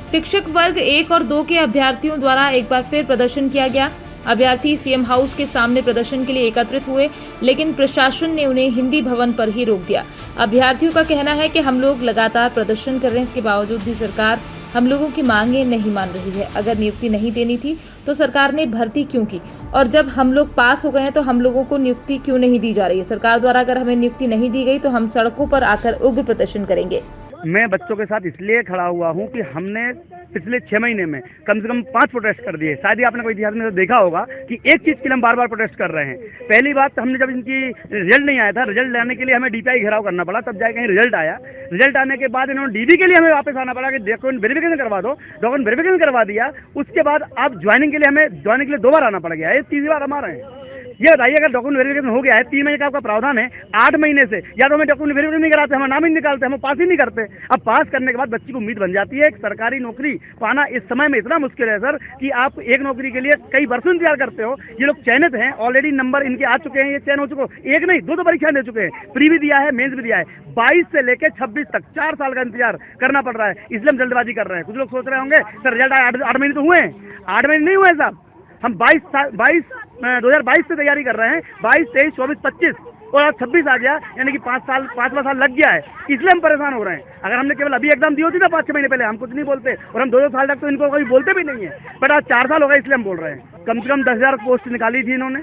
शिक्षक वर्ग 1 और 2 के अभ्यर्थियों द्वारा एक बार फिर प्रदर्शन किया गया। अभ्यर्थी सीएम हाउस के सामने प्रदर्शन के लिए एकत्रित हुए, लेकिन प्रशासन ने उन्हें हिंदी भवन पर ही रोक दिया। अभ्यर्थियों का कहना है कि हम लोग लगातार प्रदर्शन कर रहे हैं, इसके बावजूद भी सरकार हम लोगों की मांगें नहीं मान रही है। अगर नियुक्ति नहीं देनी थी तो सरकार ने भर्ती क्यों की, और जब हम लोग पास हो गए हैं तो हम लोगों को नियुक्ति क्यों नहीं दी जा रही है। सरकार द्वारा अगर हमें नियुक्ति नहीं दी गई तो हम सड़कों पर आकर उग्र प्रदर्शन करेंगे। मैं बच्चों के साथ इसलिए खड़ा हुआ हूं कि हमने पिछले 6 महीने में कम से कम 5 प्रोटेस्ट कर दिए। शायद ही आपने कोई इतिहास में तो देखा होगा कि एक चीज के लिए हम बार बार प्रोटेस्ट कर रहे हैं। पहली बात, हमने जब इनकी रिजल्ट नहीं आया था, रिजल्ट लाने के लिए हमें डीपीआई घेराव करना पड़ा, तब जाके कहीं रिजल्ट आया। रिजल्ट आने के बाद इन्होंने डीबी के लिए हमें वापस आना पड़ा कि डॉक्यूमेंट वेरिफिकेशन करवा दो। डॉक्यूमेंट वेरिफिकेशन करवा दिया, उसके बाद अब ज्वाइनिंग के लिए हमें ज्वाइनिंग के लिए 2 बार आना पड़ गया है। 3री बार हम आ रहे हैं। ये बताइए, अगर डॉक्यूमेंट वेरिफिकेशन हो गया है, 3 महीने का आपका प्रावधान है, 8 महीने से या तो हमें डॉक्यूमेंट वेरिफिकेशन नहीं कराते, हमें नाम ही निकालते, हम पास ही नहीं करते। अब पास करने के बाद बच्ची को उम्मीद बन जाती है। एक सरकारी नौकरी पाना इस समय में इतना मुश्किल है सर कि आप एक नौकरी के लिए कई वर्षों इंतजार करते हो। ये लोग चयनित हैं, ऑलरेडी नंबर इनके आ चुके हैं, ये चयन हो चुके, एक नहीं 2 परीक्षा दे चुके हैं, प्री भी दिया है, मेंस भी दिया है। 22 से लेकर 26 तक 4 साल का इंतजार करना पड़ रहा है, इसलिए हम जल्दबाजी कर रहे हैं। कुछ लोग सोच रहे होंगे सर रिजल्ट आया 8 महीने तो हुए हैं। 8 महीने नहीं हुए साहब, हम 2022 से तैयारी कर रहे हैं। 22, 23, 24, 25 और आज 26 आ गया, यानी कि 5वां साल लग गया है। इसलिए हम परेशान हो रहे हैं। अगर हमने केवल अभी एग्जाम दी होती ना 5-6 महीने पहले, हम कुछ नहीं बोलते, और हम 2-2 साल तक तो इनको कभी बोलते भी नहीं है। बट आज 4 साल हो गए, इसलिए हम बोल रहे हैं। कम से कम 10,000 पोस्ट निकाली थी इन्होंने,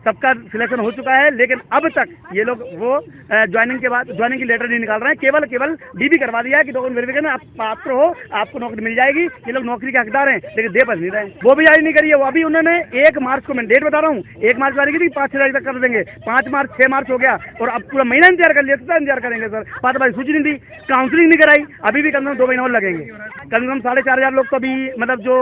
सबका सिलेक्शन हो चुका है, लेकिन अब तक ये लोग वो ज्वाइनिंग के बाद ज्वाइनिंग की लेटर नहीं निकाल रहे हैं। केवल डीबी करवा दिया है कि डॉक्यूमेंट वेरिफिकेशन आप पात्र हो, आपको नौकरी मिल जाएगी। ये लोग नौकरी के हकदार हैं, लेकिन दे पर नहीं रहे हैं। वो भी जारी नहीं करी है। वो अभी उन्होंने 1 मार्च को, मैं डेट बता रहा हूँ, 1 मार्च जारी की थी, 5-6 तारीख तक कर देंगे। 5 मार्च 6 मार्च हो गया और अब पूरा महीना इंतजार कर लिया। कितना इंतजार करेंगे सर? बात भाई सूची नहीं दी, काउंसलिंग नहीं कराई, अभी भी कम से कम 2 महीने और लगेंगे। कम से कम 4,500 लोग तो अभी मतलब जो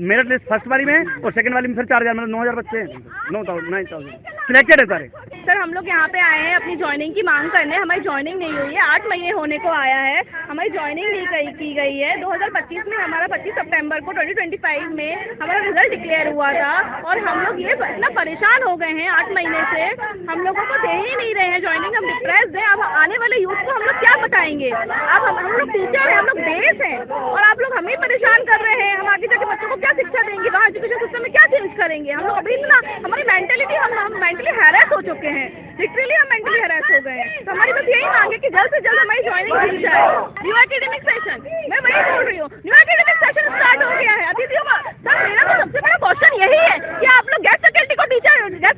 मेरिट लिस्ट फर्स्ट वाली में और सेकंड वाली में सर 4,000 मतलब 9,000 बच्चे हैं, 9,000 सिलेक्टेड है सारे। सर हम लोग यहाँ पे आए हैं अपनी ज्वाइनिंग की मांग करने। हमारी ज्वाइनिंग नहीं हुई है, 8 महीने होने को आया है, हमारी ज्वाइनिंग नहीं की गई है। 2025 में हमारा 25 सितंबर को 2025 में हमारा रिजल्ट डिक्लेयर हुआ था और हम लोग ये इतना परेशान हो गए हैं 8 महीने से, हम लोगों को दे ही नहीं रहे हैं ज्वाइनिंग। हम डिप्रेस्ड हैं। अब आने वाले यूथ को हम लोग क्या बताएंगे? अब हम लोग टीचर हैं, हम लोग देश हैं, और आप लोग हमें परेशान कर रहे हैं। हम आगे जाके बच्चों को क्या शिक्षा देंगे? वहाँ एजुकेशन सिस्टम में क्या चेंज करेंगे? हम लोग अभी इतना हमारी मेंटेलिटी, हम मेंटली हैरेस हो चुके हैं, लिटरली हम मेंटली हैरेस हो गए हैं। तो हमारी बस यही मांग है कि जल्द से जल्द हमारी ज्वाइनिंग मिल जाए। न्यू एकेडमिक सेशन, मैं वही बोल रही हूँ, न्यू एकेडमिक सेशन स्टार्ट हो गया है। अतिथियों का सर मेरा तो सबसे बड़ा क्वेश्चन यही है कि आप लोग गेस्ट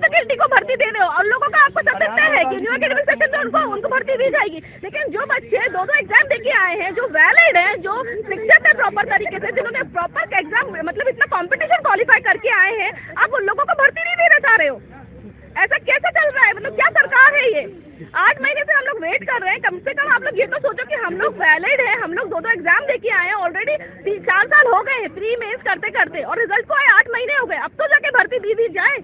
फैकल्टी को भर्ती दे रहे हो और लोगों का आपको सब तय है कि न्यू एकेडमिक सेशन में उनको भर्ती दी जाएगी। लेकिन जो बच्चे 2 एग्जाम देके आए हैं, जो वैलिड है, जो शिक्षित है प्रॉपर तरीके से, जिन्होंने प्रॉपर एग्जाम मतलब इतना कॉम्पिटिशन क्वालिफाई करके आए हैं, आप उन लोगों को भर्ती नहीं देना चाह रहे हो। ऐसा कैसे चल रहा है? मतलब क्या सरकार है ये? 8 महीने से हम लोग वेट कर रहे हैं। कम से कम आप लोग ये तो सोचो कि हम लोग वैलिड है, हम लोग 2 एग्जाम देके आए हैं, ऑलरेडी 4 साल हो गए हैं प्री मेंस करते करते, और रिजल्ट को आए 8 महीने हो गए। अब तो जाके भर्ती दी जाए।